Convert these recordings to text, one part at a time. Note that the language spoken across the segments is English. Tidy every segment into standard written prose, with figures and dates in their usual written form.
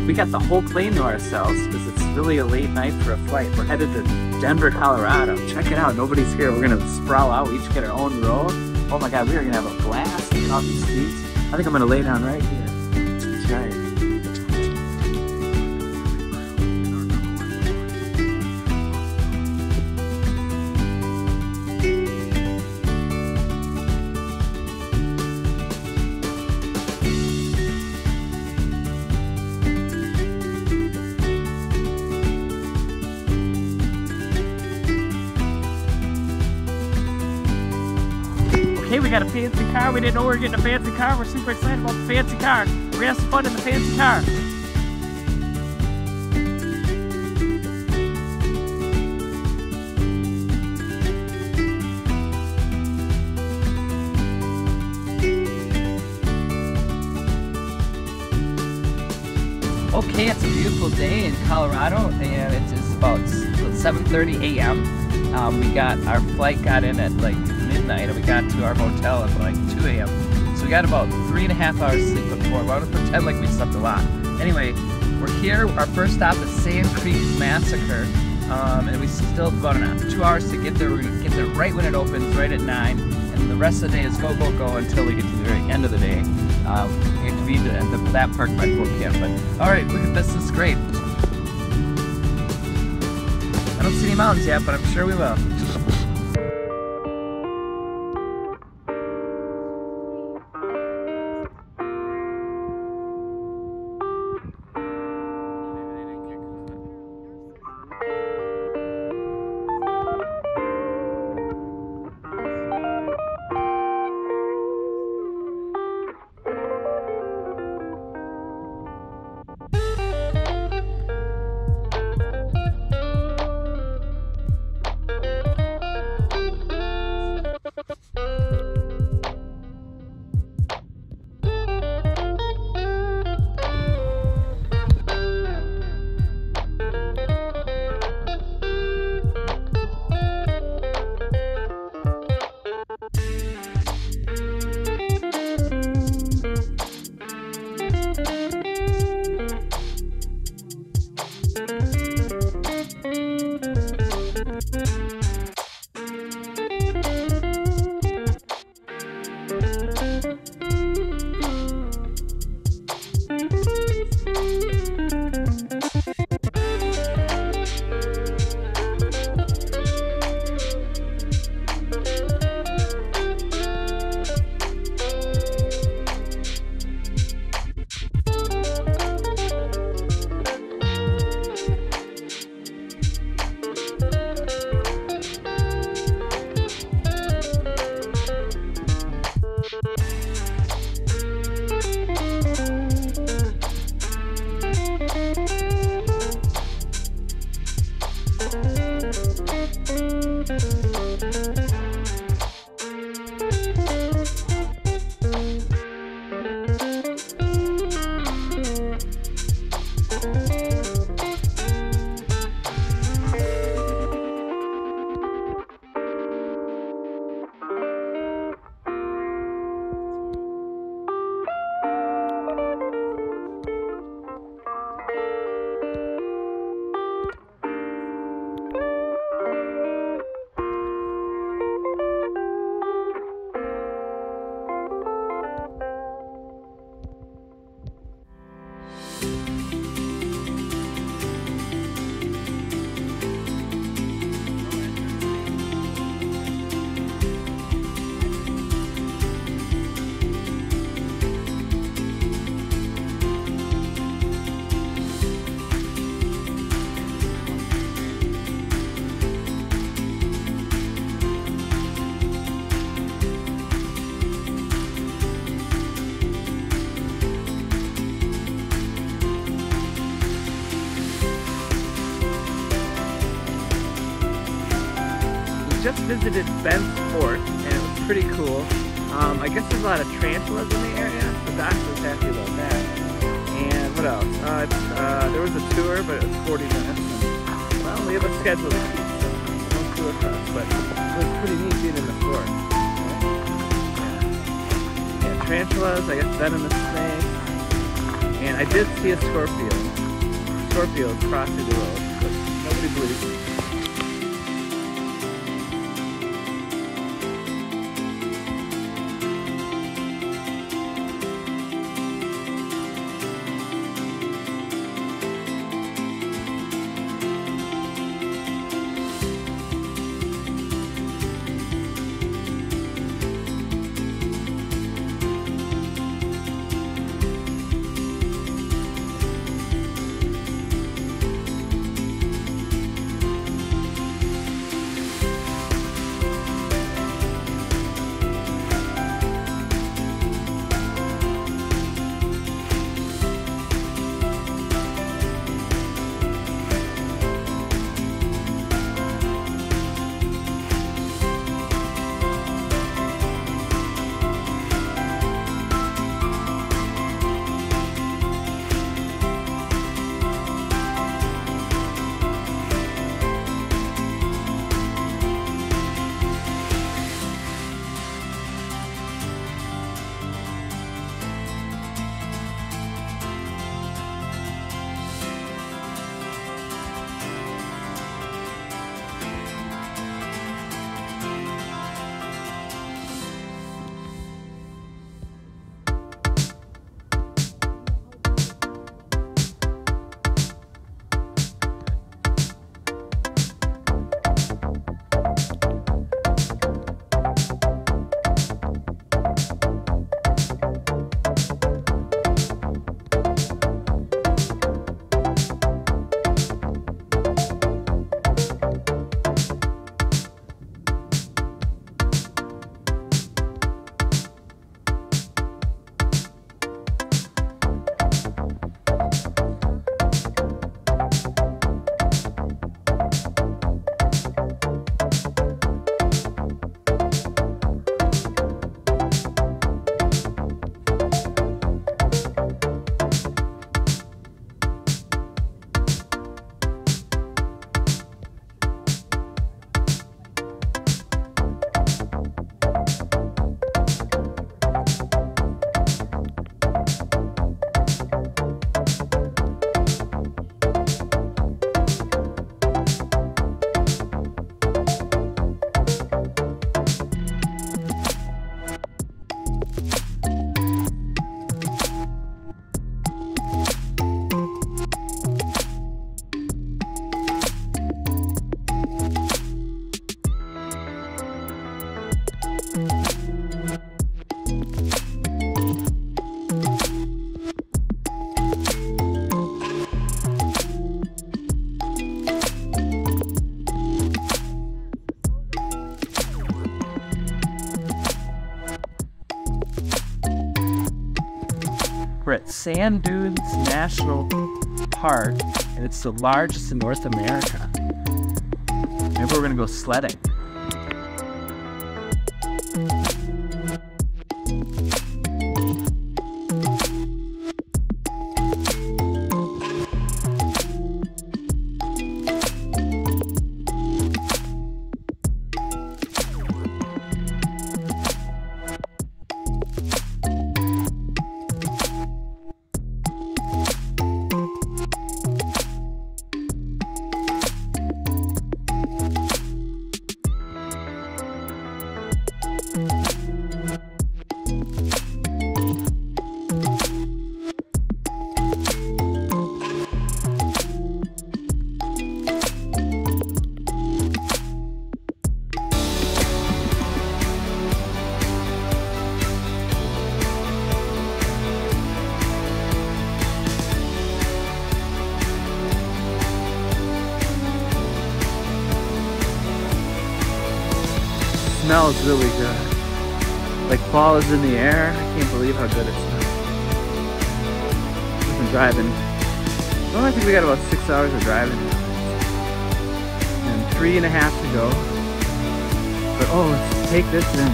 we got the whole plane to ourselves because it's really a late night for a flight. We're headed to Denver, Colorado. Check it out, nobody's here. We're gonna sprawl out, we each get our own row. Oh my God, we are gonna have a blast. Coffee seats. I think I'm gonna lay down right here. That's right. Okay, we got a fancy car. We didn't know we were getting a fancy car. We're super excited about the fancy car. We're gonna have some fun in the fancy car. Okay, it's a beautiful day in Colorado, and it is about 7:30 a.m. We got our flight got in at like midnight, and we got to our hotel at like 2 a.m. So we got about 3.5 hours sleep before. We're gonna pretend like we slept a lot. Anyway, we're here. Our first stop is Sand Creek Massacre, and we still have about 2 hours to get there. We're gonna get there right when it opens, right at 9, and the rest of the day is go, go, go until we get to the very end of the day. We have to be at that park by 4 p.m. But all right, look at this. This is great. I don't see any mountains yet, but I'm sure we will. Just visited Bent's Fort, and it was pretty cool. I guess there's a lot of tarantulas in the area, so Dasha was happy about that. And what else? There was a tour, but it was 40 minutes. And, well, we have a schedule to keep, so don't do it us. But it was pretty neat being in the fort. Yeah, tarantulas, I guess venomous snakes, and I did see a scorpion. Scorpios crossing the road, but nobody believes me. We're at Sand Dunes National Park, and it's the largest in North America. Maybe we're gonna go sledding. Smells really good. Like fall is in the air. I can't believe how good it smells. We've been driving. Well, I think we got about 6 hours of driving now. And 3.5 to go. But oh, let's take this in.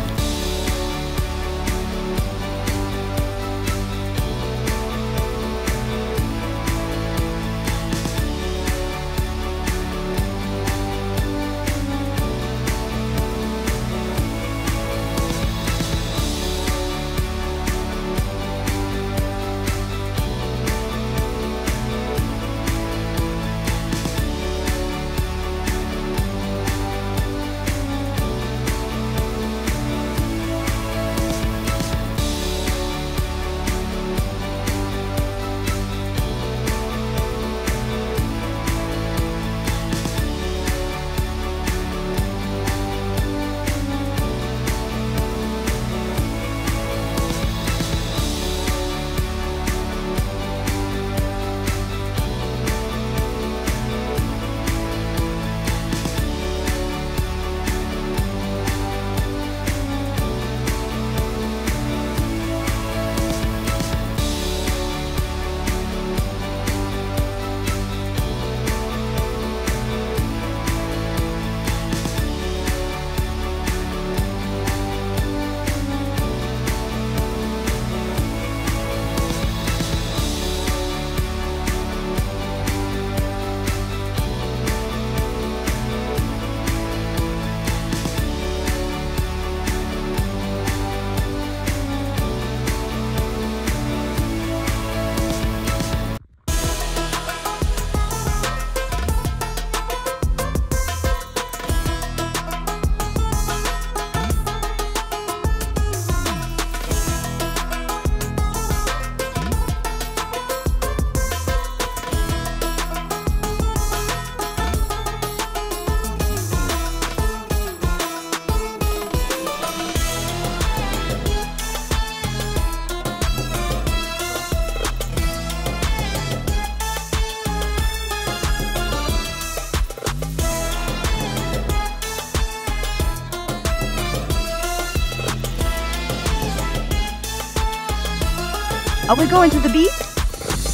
Are we going to the beach?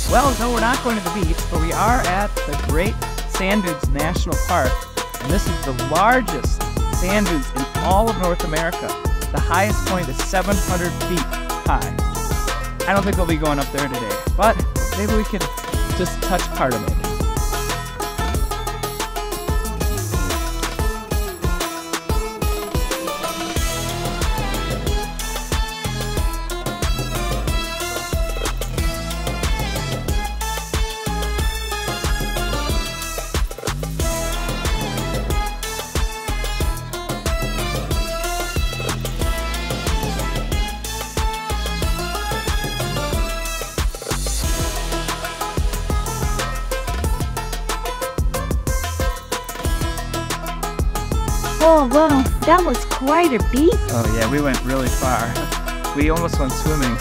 Well, no, we're not going to the beach, but we are at the Great Sand Dunes National Park, and this is the largest sand dunes in all of North America. The highest point is 700 feet high. I don't think we'll be going up there today, but maybe we could just touch part of it. Oh, wow, that was quite a beat. Oh yeah, we went really far. We almost went swimming.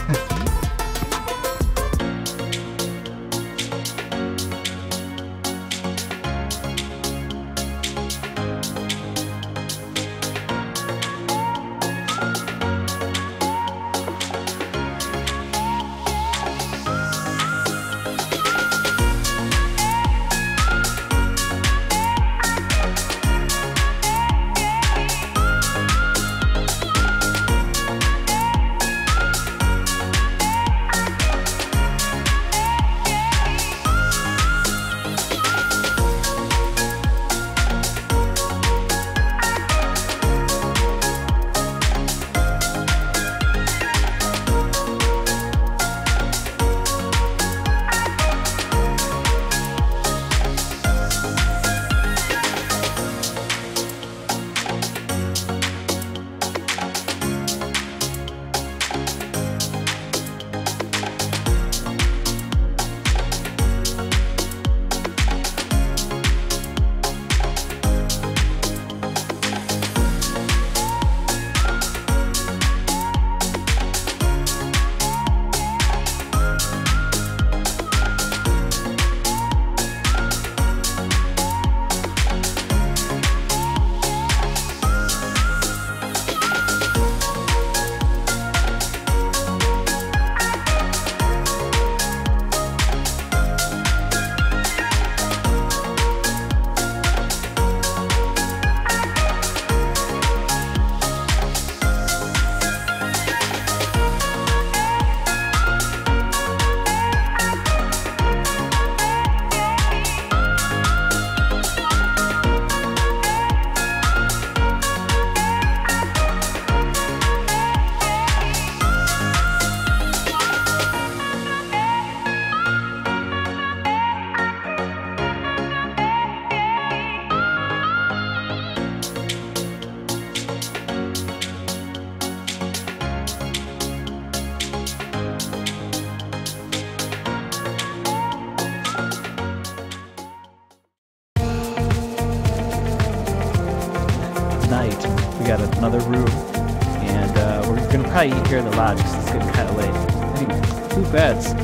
Night. We got another room, and we're gonna probably eat here in the lodge because it's getting kind of late. I think 2 beds.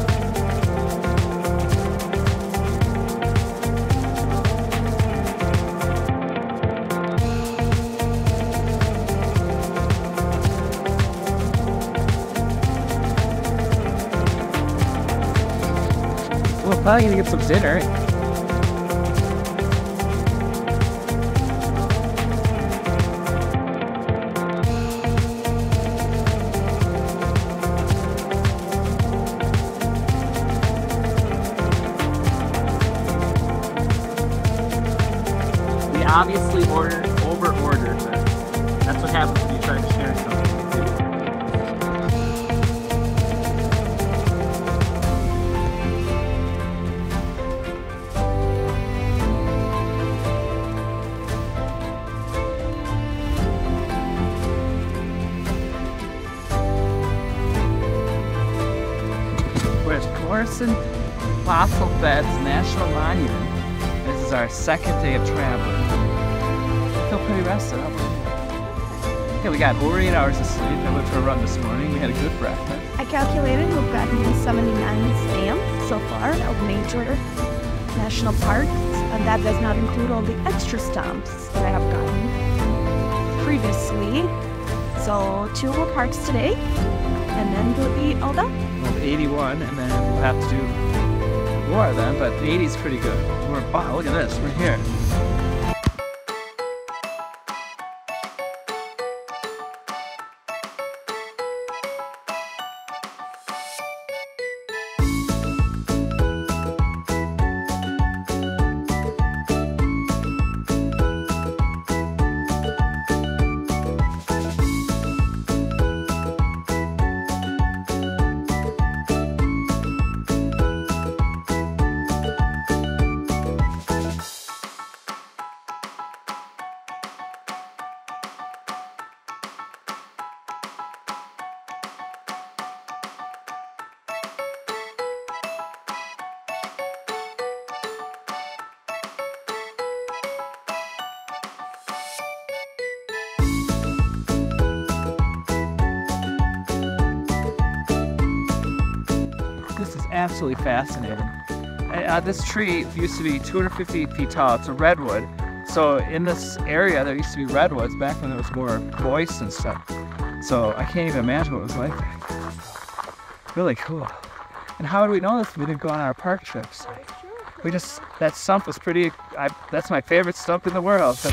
We're probably gonna get some dinner. Obviously over-ordered, but that's what happens when you try to share something. We're at Morrison Fossil Beds National Monument. This is our second day of traveling. I feel pretty rested. Okay, we got over 8 hours of sleep. I went for a run this morning. We had a good breakfast. I calculated we've gotten 79 stamps so far of major national parks, and that does not include all the extra stamps that I have gotten previously. So 2 more parks today. And then we'll be all done. Well, 81, and then we'll have to do more then, but the 80 is pretty good. Oh, look at this, we're here. This is absolutely fascinating. This tree used to be 250 feet tall. It's a redwood. So in this area, there used to be redwoods back when it was more moist and stuff. So I can't even imagine what it was like back then. Really cool. And how did we know this? We didn't go on our park trips. That stump was pretty, that's my favorite stump in the world. So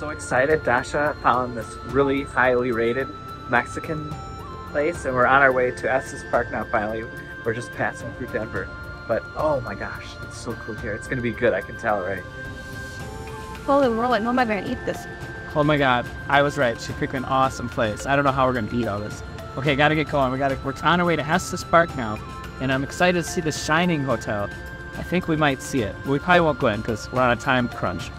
excited. Dasha found this really highly rated Mexican place, and we're on our way to Estes Park now. Finally, we're just passing through Denver, but oh my gosh, it's so cool here. It's gonna be good, I can tell, right? Holy moly, no, I'm gonna eat this. Oh my god, I was right. She picked an awesome place. I don't know how we're gonna eat all this. Okay, gotta get going. We're on our way to Estes Park now, and I'm excited to see the Shining Hotel. I think we might see it. We probably won't go in because we're on a time crunch.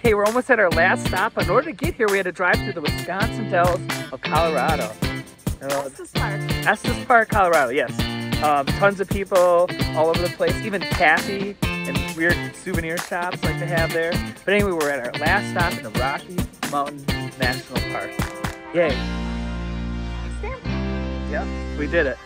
Okay, we're almost at our last stop. In order to get here, we had to drive through the Wisconsin Dells of Colorado. Estes Park. Estes Park, Colorado, yes. Tons of people all over the place, even taffy and weird souvenir shops like they have there. But anyway, we're at our last stop in the Rocky Mountain National Park. Yay. Stamp. Yep, we did it.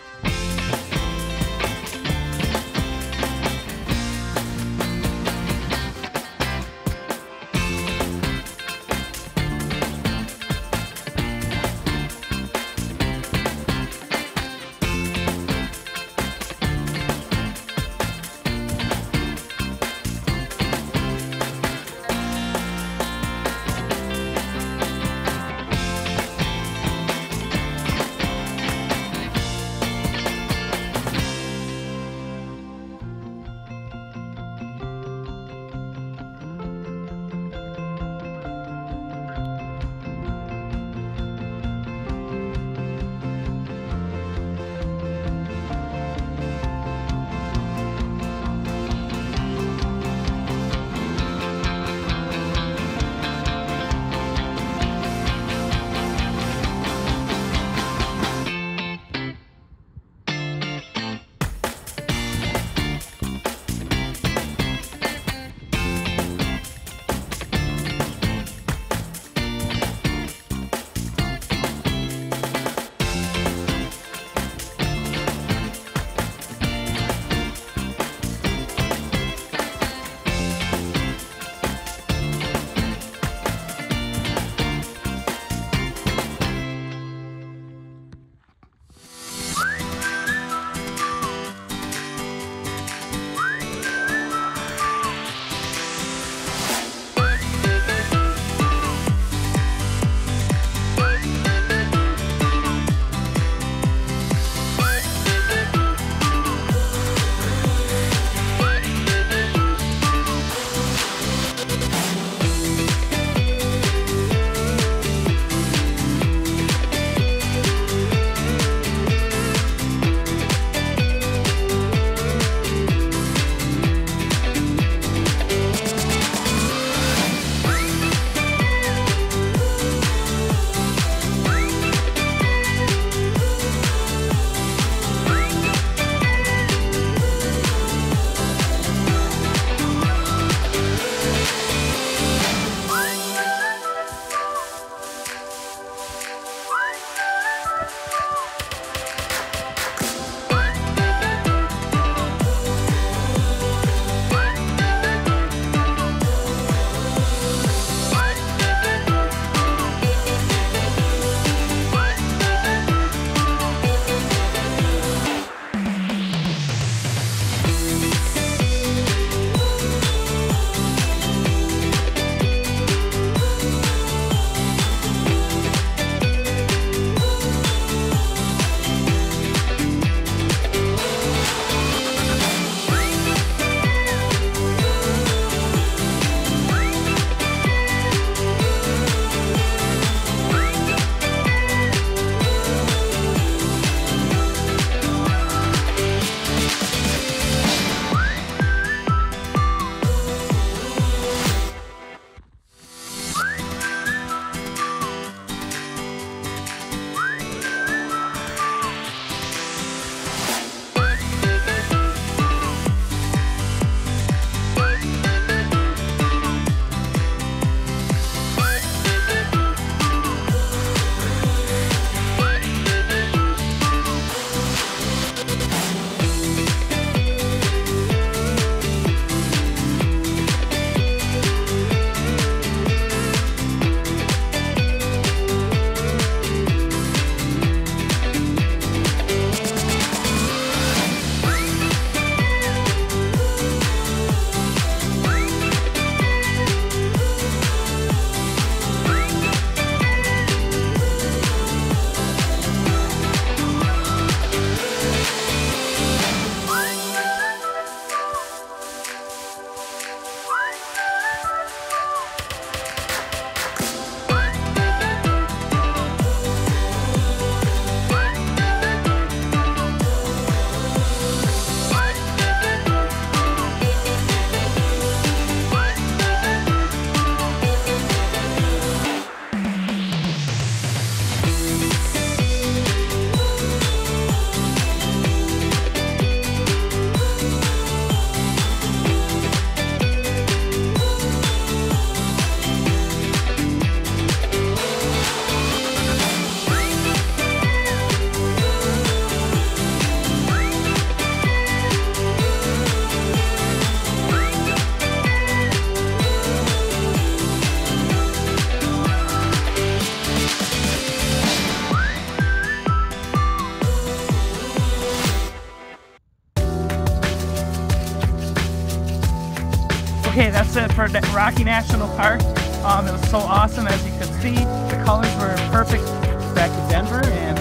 Okay, that's it for Rocky National Park. It was so awesome, as you could see. The colors were perfect. Back to Denver, and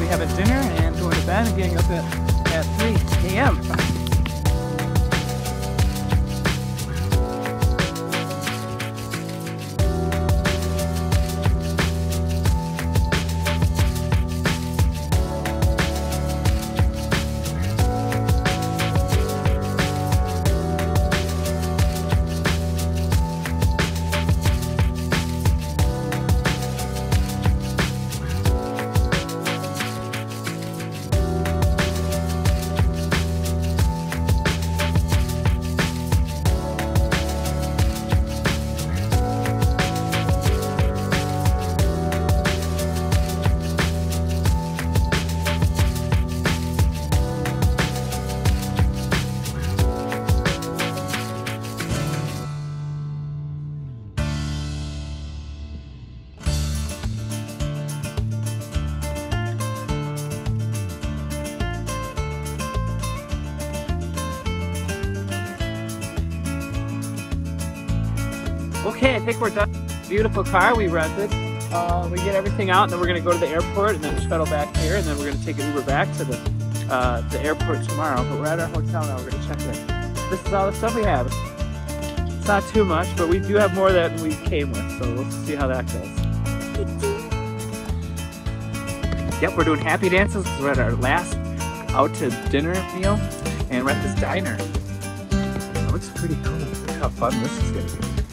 we have a dinner and going to bed and getting up at 3 a.m. Okay, I think we're done. Beautiful car we rented. We get everything out, and then we're going to go to the airport, and then shuttle back here, and then we're going to take an Uber back to the airport tomorrow. But we're at our hotel now. We're going to check in. This is all the stuff we have. It's not too much, but we do have more than we came with, so we'll see how that goes. Yep, we're doing happy dances. We're at our last out to dinner meal, and we're at this diner. It looks pretty cool. Look how fun this is going to be.